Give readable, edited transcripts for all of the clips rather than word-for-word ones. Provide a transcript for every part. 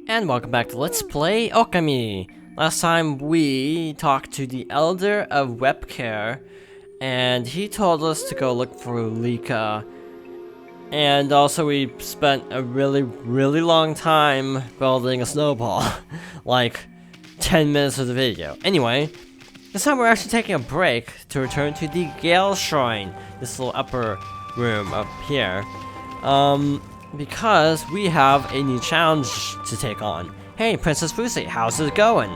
And welcome back to Let's Play Okami! Last time we talked to the Elder of Webcare, and he told us to go look for Lika. And also we spent a really long time building a snowball. Like 10 minutes of the video. Anyway, this time we're actually taking a break to return to the Gale Shrine. This little upper room up here. Because we have a new challenge to take on. Hey, Princess Fusi, how's it going?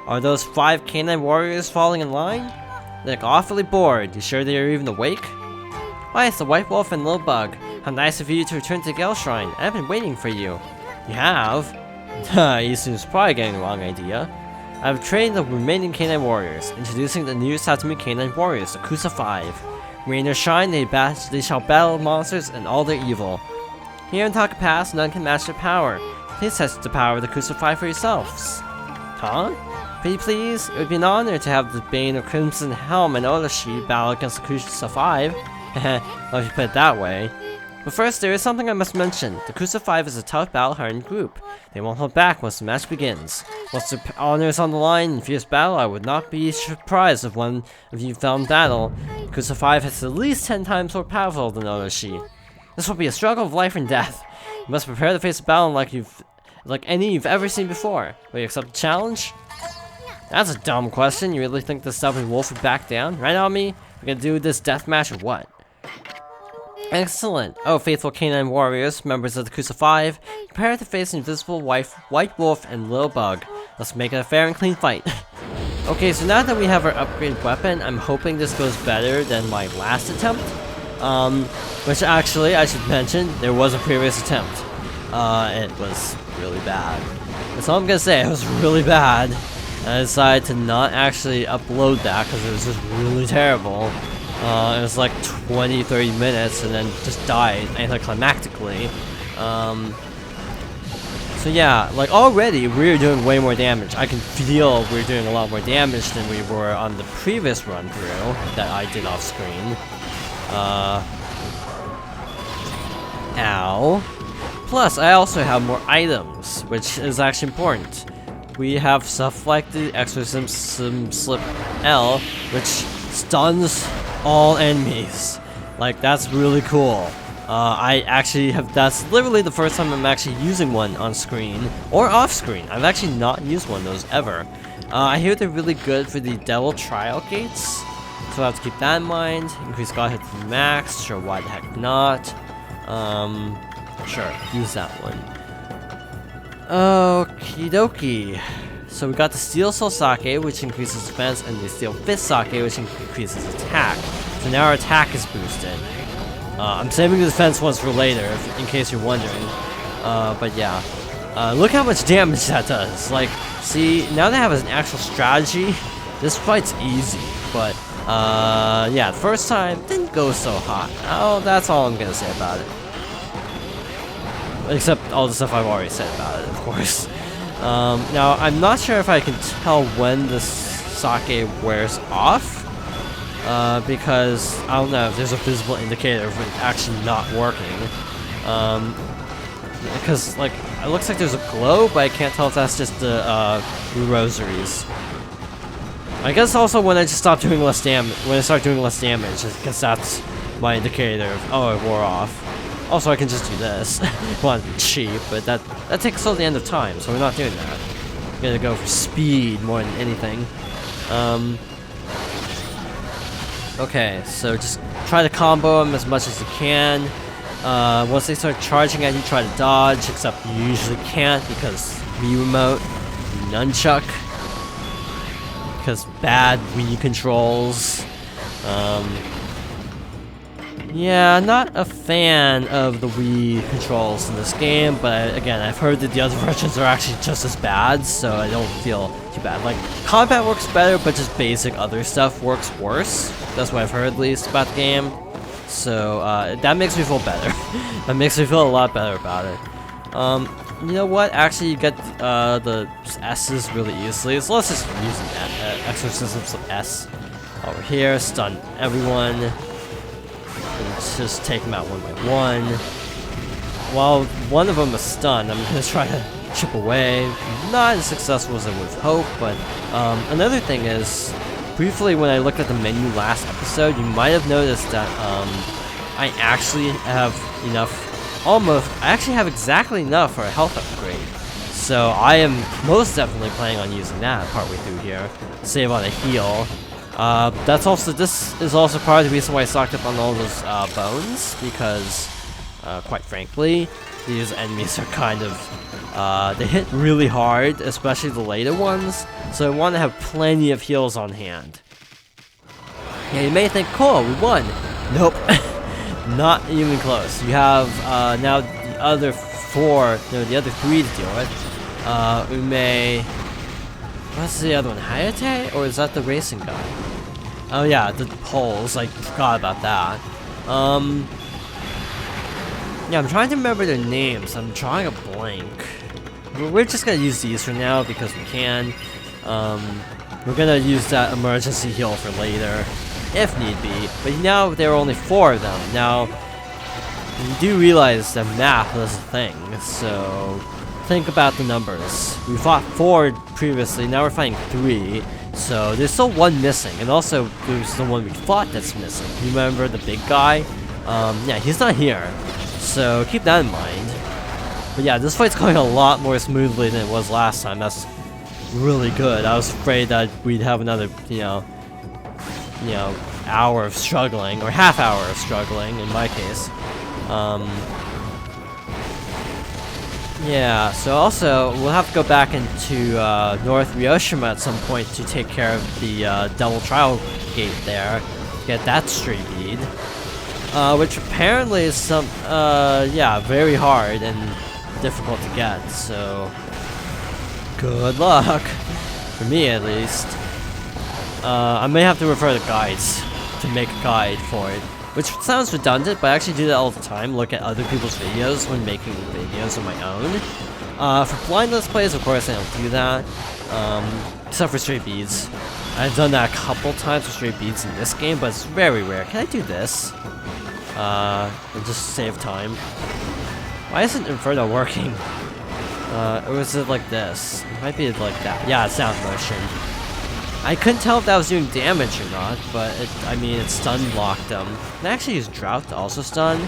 Are those 5 canine warriors falling in line? They look awfully bored. You sure they're even awake? Why, it's the White Wolf and Little Bug. How nice of you to return to Gale Shrine. I've been waiting for you. You have? Isu's probably getting the wrong idea. I've trained the remaining canine warriors, introducing the new Satsumi canine warriors, the Kusa Five. When in their shrine, they shall battle monsters and all their evil. Here in Taka Pass, none can match their power. Please test the power of the Kusa Five for yourselves. Huh? Pretty please? It would be an honor to have the Bane of Crimson Helm and Odashi battle against the Kusa Five. Well, if you put it that way. But first, there is something I must mention. The Kusa Five is a tough battle-hardened group. They won't hold back once the match begins. Once their honor is on the line in fierce battle, I would not be surprised if one of you fell in battle. The Kusa Five is at least 10 times more powerful than Odashi. This will be a struggle of life and death. You must prepare to face a battle like any you've ever seen before. Will you accept the challenge? That's a dumb question. You really think the stubborn wolf would back down? Right on me? We're gonna do this deathmatch or what? Excellent. Oh, faithful canine warriors, members of the Kusa Five, prepare to face an invisible white wolf and little bug. Let's make it a fair and clean fight. Okay, so now that we have our upgraded weapon, I'm hoping this goes better than my last attempt. Which actually, I should mention, there was a previous attempt. It was really bad. That's all I'm gonna say, it was really bad. And I decided to not actually upload that because it was just really terrible. It was like 20-30 minutes and then just died anticlimactically. So yeah, like already we're doing way more damage. I can feel we're doing a lot more damage than we were on the previous run through that I did off screen. Ow. Plus, I also have more items, which is actually important. We have stuff like the Exorcism Slip L, which stuns all enemies. Like, that's really cool. I actually have, that's literally the first time I'm actually using one on screen, or off screen. I've actually not used one of those ever. I hear they're really good for the Devil Trial Gates, so I have to keep that in mind. Increase God hit to max, sure, why the heck not. Sure, use that one. Okie dokie. So we got the Steel Soul Sake, which increases defense, and the Steel Fist Sake, which increases attack. So now our attack is boosted. I'm saving the defense ones for later, in case you're wondering. But yeah. Look how much damage that does. Like, see, now they have an actual strategy. This fight's easy, but yeah, the first time didn't go so hot. Oh, that's all I'm gonna say about it. Except all the stuff I've already said about it, of course. Now, I'm not sure if I can tell when the sake wears off, because I don't know if there's a visible indicator of it actually not working. Because, like, it looks like there's a glow, but I can't tell if that's just the rosaries. I guess also when I just stop doing less damage, when I start doing less damage, I guess that's my indicator of, oh, it wore off. Also, I can just do this. I want to be cheap, but that takes till the end of time, so we're not doing that. We're gonna go for speed more than anything. Okay, so just try to combo them as much as you can. Once they start charging at you, try to dodge, except you usually can't because Wii Remote, Nunchuck, because bad Wii controls. Yeah, not a fan of the Wii controls in this game, but again, I've heard that the other versions are actually just as bad, so I don't feel too bad. Like, combat works better, but just basic other stuff works worse. That's what I've heard, at least, about the game. So, that makes me feel better. That makes me feel a lot better about it. You know what? Actually, you get the S's really easily, so let's just use an Exorcism Slip S. Over here, stun everyone. And just take them out one by one. While one of them is stunned, I'm gonna try to chip away. Not as successful as I would have hoped, but another thing is, briefly when I looked at the menu last episode, you might have noticed that I actually have enough, I actually have exactly enough for a health upgrade. So I am most definitely planning on using that partway through here, save on a heal. This is also part of the reason why I stocked up on all those bones, because quite frankly, these enemies are kind of, they hit really hard, especially the later ones, so I want to have plenty of heals on hand. Yeah, you may think, cool, we won. Nope, not even close. You have now the other the other 3 to deal with. What's the other one, Hayate? Or is that the racing guy? Oh yeah, the poles, I forgot about that. Yeah, I'm trying to remember their names. I'm drawing a blank. We're just gonna use these for now because we can. We're gonna use that emergency heal for later, if need be. But now there are only 4 of them. Now, you do realize that math is a thing, so think about the numbers. We fought 4 previously, now we're fighting 3. So there's still 1 missing, and also there's the one we fought that's missing. You remember the big guy? Yeah, he's not here. So keep that in mind. But yeah, this fight's going a lot more smoothly than it was last time. That's really good. I was afraid that we'd have another, hour of struggling, or half hour of struggling in my case. Yeah, so also, we'll have to go back into North Ryoshima at some point to take care of the Devil Trial Gate there, get that stray bead. Which apparently is very hard and difficult to get, so good luck, for me at least. I may have to refer to guides to make a guide for it, which sounds redundant, but I actually do that all the time, look at other people's videos when making videos of my own. For blind Let's Plays, of course I don't do that, except for stray beads. I've done that a couple times with stray beads in this game, but it's very rare. Can I do this? And just save time. Why isn't Inferno working? Or is it like this? It might be like that. Yeah, it's down motion. I couldn't tell if that was doing damage or not, but it stun locked them. Can I actually use Drought to also stun?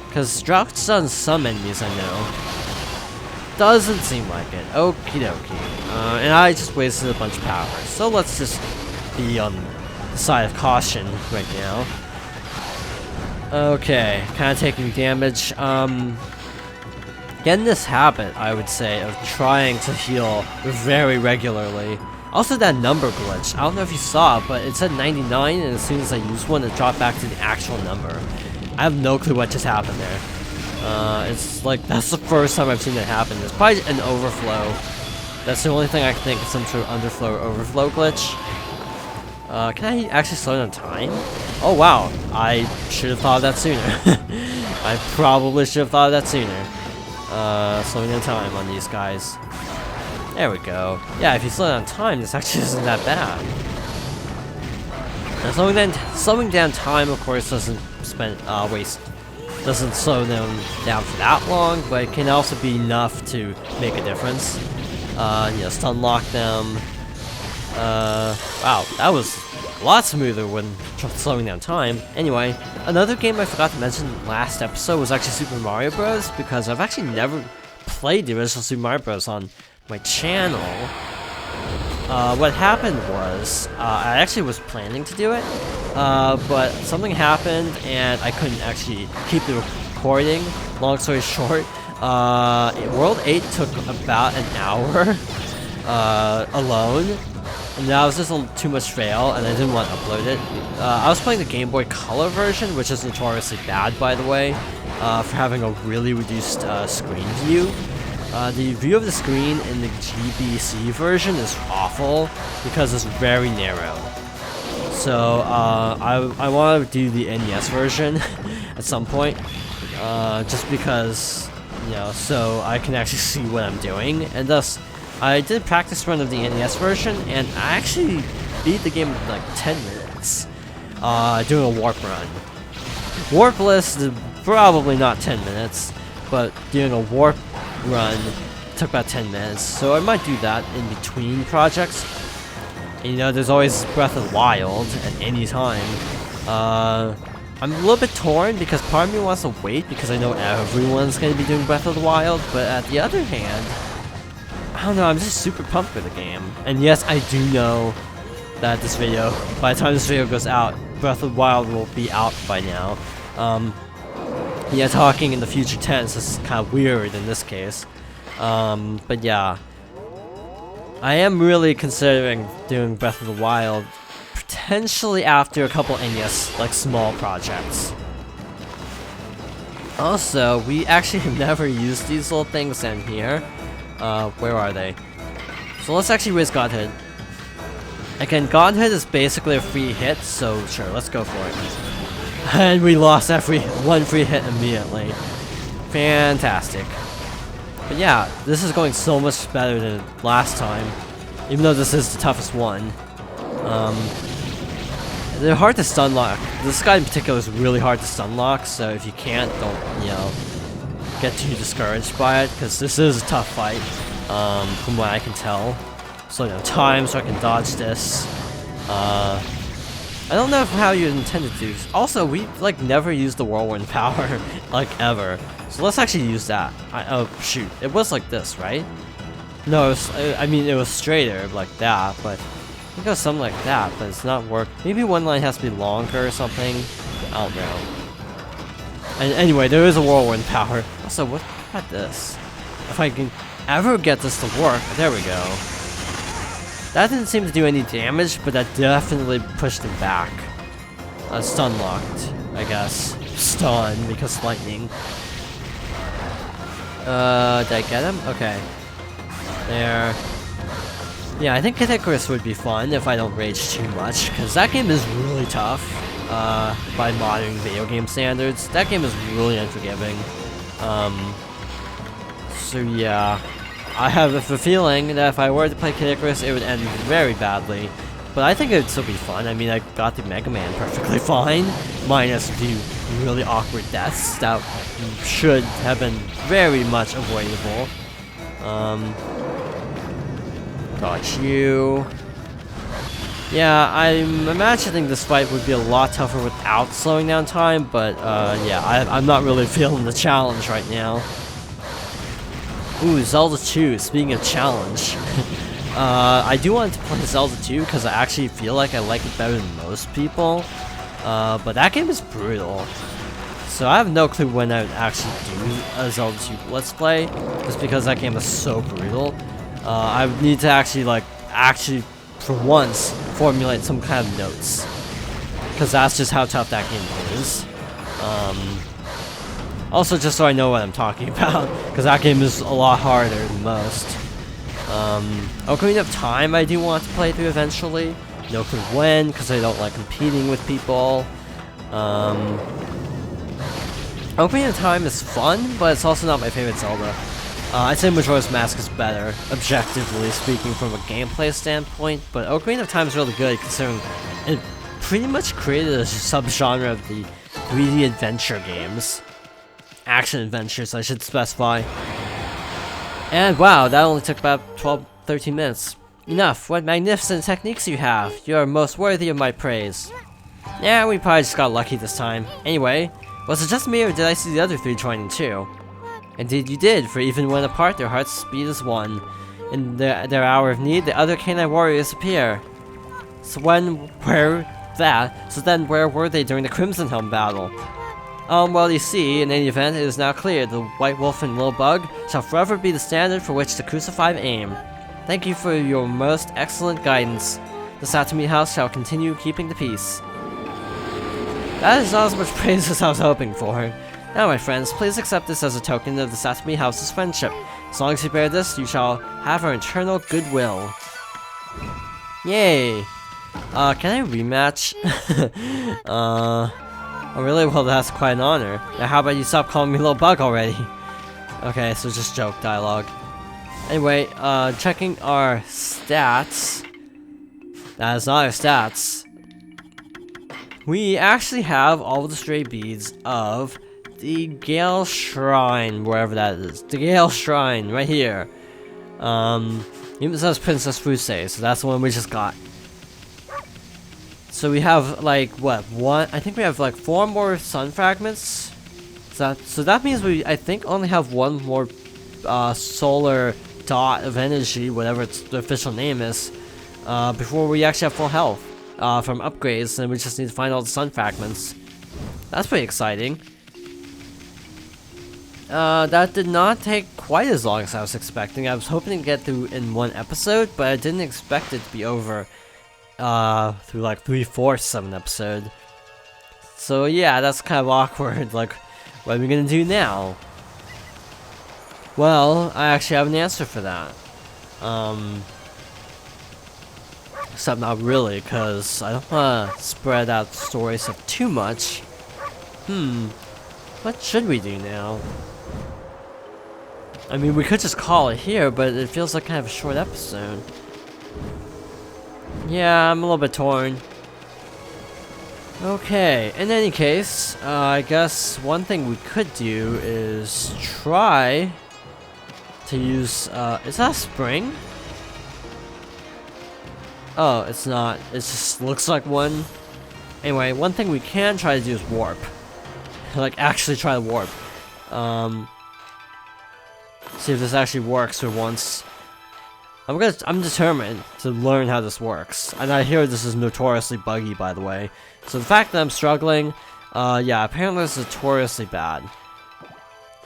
Because Drought stuns some enemies I know. Doesn't seem like it. Okie dokie. And I just wasted a bunch of power. So let's just be on the side of caution right now. Okay, kind of taking damage. Get in this habit, I would say, of trying to heal very regularly. Also that number glitch, I don't know if you saw it, but it said 99, and as soon as I used one, it dropped back to the actual number. I have no clue what just happened there. It's like, that's the first time I've seen that happen. It's probably an overflow. That's the only thing I can think of, some sort of underflow or overflow glitch. Can I actually slow down time? Oh wow, I should have thought of that sooner. I probably should have thought of that sooner. Slowing down time on these guys. There we go. Yeah, if you slow down time, this actually isn't that bad. And slowing down time, of course, doesn't slow them down for that long, but it can also be enough to make a difference. Stun lock them. Wow, that was a lot smoother when slowing down time. Anyway, another game I forgot to mention last episode was actually Super Mario Bros. Because I've actually never played the original Super Mario Bros. On my channel. What happened was, I actually was planning to do it, but something happened and I couldn't actually keep the recording. Long story short, World 8 took about an hour alone, and that was just too much fail, and I didn't want to upload it. I was playing the Game Boy Color version, which is notoriously bad, by the way, for having a really reduced screen view. The view of the screen in the GBC version is awful because it's very narrow. So I want to do the NES version at some point, just because, so I can actually see what I'm doing. And thus, I did a practice run of the NES version, and I actually beat the game in like 10 minutes, doing a warp run. Warpless is probably not 10 minutes, but doing a warp run took about 10 minutes, so I might do that in between projects. And, you know, there's always Breath of the Wild at any time. I'm a little bit torn because part of me wants to wait because I know everyone's going to be doing Breath of the Wild, but at the other hand, I don't know, I'm just super pumped for the game. And yes, I do know that this video, by the time this video goes out, Breath of the Wild will be out by now. Yeah, talking in the future tense is kind of weird in this case. But yeah, I am really considering doing Breath of the Wild potentially after a couple NES, like, small projects. Also, we actually have never used these little things in here. Where are they? So let's actually raise Godhood. Again, Godhood is basically a free hit, so sure, let's go for it. And we lost one free hit immediately. Fantastic. But yeah, this is going so much better than last time, even though this is the toughest one. They're hard to stun lock. This guy in particular is really hard to stun lock, so if you can't, don't, you know, get too discouraged by it, because this is a tough fight, from what I can tell. So, you know, time so I can dodge this. I don't know how you intended to. Also, we, like, never used the whirlwind power, like, ever. So let's actually use that. Oh, shoot. It was like this, right? No, it was, I mean, it was straighter, like that, but I think it was something like that, but it's not work. Maybe one line has to be longer or something. I don't know. And anyway, there is a whirlwind power. Also, what about this? If I can ever get this to work, there we go. That didn't seem to do any damage, but that definitely pushed him back. Stun locked, I guess. Stun, because lightning. Did I get him? Okay. There. Yeah, I think Kid Icarus would be fun if I don't rage too much, because that game is really tough, by modern video game standards. That game is really unforgiving. So yeah, I have a feeling that if I were to play Kid Icarus, it would end very badly. But I think it would still be fun. I mean, I got the Mega Man perfectly fine, minus a few really awkward deaths that should have been very much avoidable. Got you. Yeah, I'm imagining this fight would be a lot tougher without slowing down time, but yeah, I'm not really feeling the challenge right now. Ooh, Zelda 2, speaking of challenge. I do want to play Zelda 2 because I actually feel like I like it better than most people. But that game is brutal. So I have no clue when I would actually do a Zelda 2 Let's Play, just because that game is so brutal. I would need to actually, for once, formulate some kind of notes. Because that's just how tough that game is. Also, just so I know what I'm talking about, because that game is a lot harder than most. Ocarina of Time I do want to play through eventually. No clue when, because I don't like competing with people. Ocarina of Time is fun, but it's also not my favorite Zelda. I'd say Majora's Mask is better, objectively speaking, from a gameplay standpoint, but Ocarina of Time is really good considering it pretty much created a subgenre of the 3D adventure games. Action adventures, I should specify. And wow, that only took about 12-13 minutes. Enough, what magnificent techniques you have. You are most worthy of my praise. Yeah, we probably just got lucky this time. Anyway, was it just me or did I see the other three joining too? Indeed you did, for even when apart, their hearts beat as one. In their hour of need, the other canine warriors appear. So then where were they during the Crimson Helm battle? Well, you see, in any event, it is now clear the White Wolf and Little Bug shall forever be the standard for which the Kusa Five aim. Thank you for your most excellent guidance. The Satami House shall continue keeping the peace. That is not as much praise as I was hoping for. Now, my friends, please accept this as a token of the Satami House's friendship. As long as you bear this, you shall have our eternal goodwill. Yay! Can I rematch? Oh really? Well, that's quite an honor. Now how about you stop calling me Little Bug already? Okay, so just joke dialogue. Anyway, checking our stats. That is not our stats. We actually have all of the stray beads of the Gale Shrine, wherever that is. The Gale Shrine, right here. Even says Princess Fusei, so that's the one we just got. So we have like what, one? I think we have like 4 more sun fragments. So that means we, I think, only have 1 more solar dot of energy, whatever the official name is, before we actually have full health from upgrades, and we just need to find all the sun fragments. That's pretty exciting. That did not take quite as long as I was expecting. I was hoping to get through in 1 episode, but I didn't expect it to be over through like 3/4 of an episode. So yeah, that's kind of awkward. Like, what are we gonna do now? Well, I actually have an answer for that. Except not really, because I don't want to spread out the story stuff too much. What should we do now? I mean, we could just call it here, but it feels like kind of a short episode. Yeah, I'm a little bit torn. Okay, in any case, I guess one thing we could do is try to use, is that a spring? Oh, it's not. It just looks like one. Anyway, one thing we can try to do is warp. Like, actually try to warp. See if this actually works for once. I'm determined to learn how this works. And I hear this is notoriously buggy, by the way. So the fact that I'm struggling, yeah, apparently it's notoriously bad.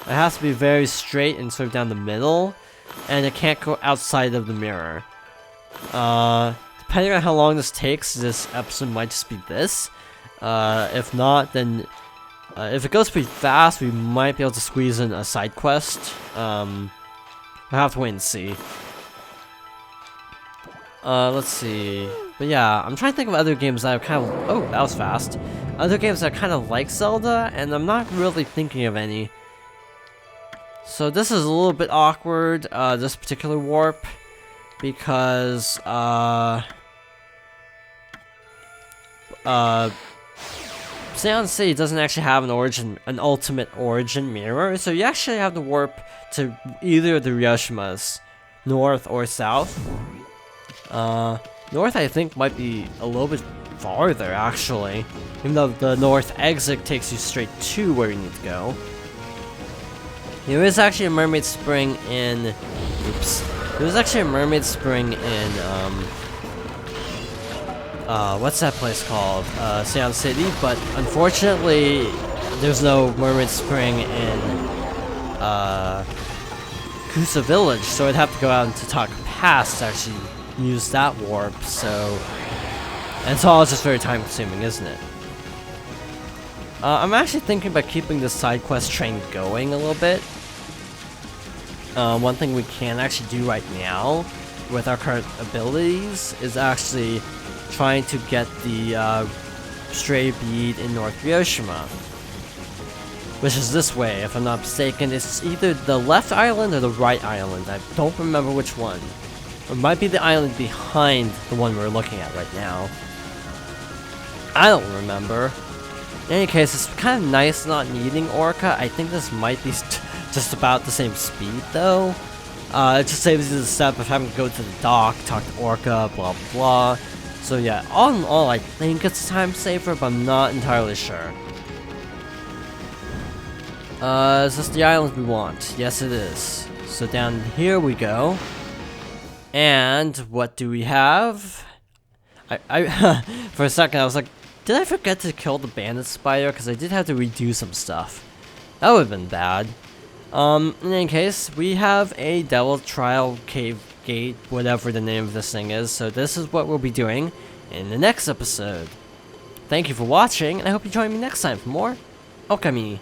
It has to be very straight and sort of down the middle, and it can't go outside of the mirror. Depending on how long this takes, this episode might just be this. If not, then if it goes pretty fast, we might be able to squeeze in a side quest. We'll have to wait and see. Let's see. But yeah, I'm trying to think of other games that are kind of... Oh, that was fast. Other games that are kind of like Zelda, and I'm not really thinking of any. So this is a little bit awkward, this particular warp, because, Sound City doesn't actually have an ultimate origin mirror, so you actually have to warp to either of the Ryoshimas, north or south. North I think might be a little bit farther actually, even though the north exit takes you straight to where you need to go. There is actually a mermaid spring in, oops, there's actually a mermaid spring in, what's that place called? Sound City, but unfortunately, there's no mermaid spring in, Kusa Village, so I'd have to go out into Taka Pass to actually use that warp, so... And it's all just very time consuming, isn't it? I'm actually thinking about keeping the side quest train going a little bit. One thing we can actually do right now, with our current abilities, is actually trying to get the stray bead in North Ryoshima. Which is this way, if I'm not mistaken. It's either the left island or the right island. I don't remember which one. It might be the island behind the one we're looking at right now. I don't remember. In any case, it's kind of nice not needing Orca. I think this might be just about the same speed, though. It just saves you the step of having to go to the dock, talk to Orca, blah blah blah. So yeah, all in all, I think it's a time saver, but I'm not entirely sure. Is this the island we want? Yes, it is. So down here we go. And what do we have? I for a second I was like, did I forget to kill the bandit spider? Because I did have to redo some stuff. That would have been bad. In any case, we have a Devil Trial Cave Gate, whatever the name of this thing is. So this is what we'll be doing in the next episode. Thank you for watching, and I hope you join me next time for more Okami.